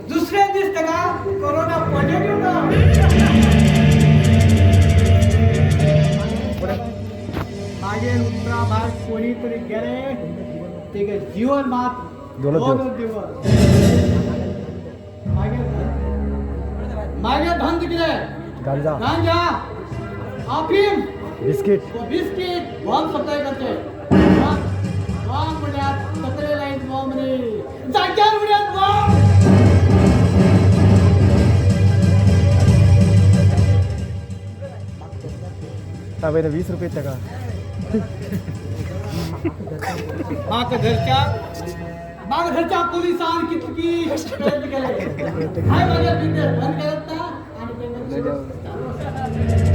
दुसऱ्या दिसत का कोरोना पॉझिटिव्ह मागे उत्तरा भाग कोणीतरी गेले ते जीवन मात दोन दिवस मागे धन किती गांजा गांजा अफीम बिस्किट बॉम्ब सप्लाय करते बॉम्ब मुळात सतरे लाईन बॉम्ब रे जाग्यावर मुळात बॉम्ब ताबे 20 रुपये का माग घरच्या पोलिसांनी किती प्रयत्न केले हाय माझ्या बिझनेस बंद करता आणि पेमेंट